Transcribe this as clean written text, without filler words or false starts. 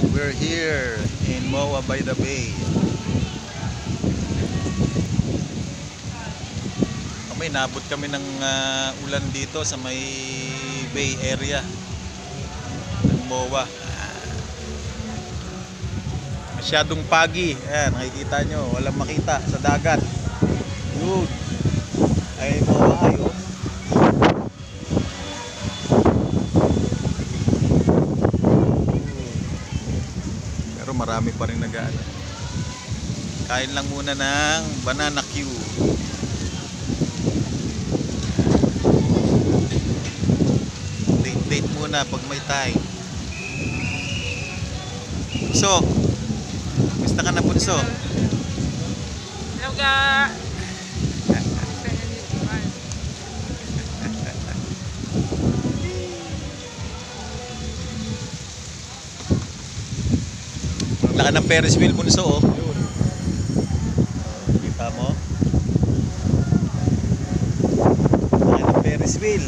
We're here in Moa by the Bay. Nabot kami ng ulan dito sa may Bay area ng Moa. Masyadong pagi. Ayan, nakikita nyo, walang makita sa dagat. Yun ay Moa ayo. Pero marami pa rin nag-ano. Kain lang muna ng banana Q. Date muna pag may time. So, gusto ka na punso? Hello ka! Ang laki ng Ferris wheel punso, oh. Kita mo? Ang laki ng Ferris wheel.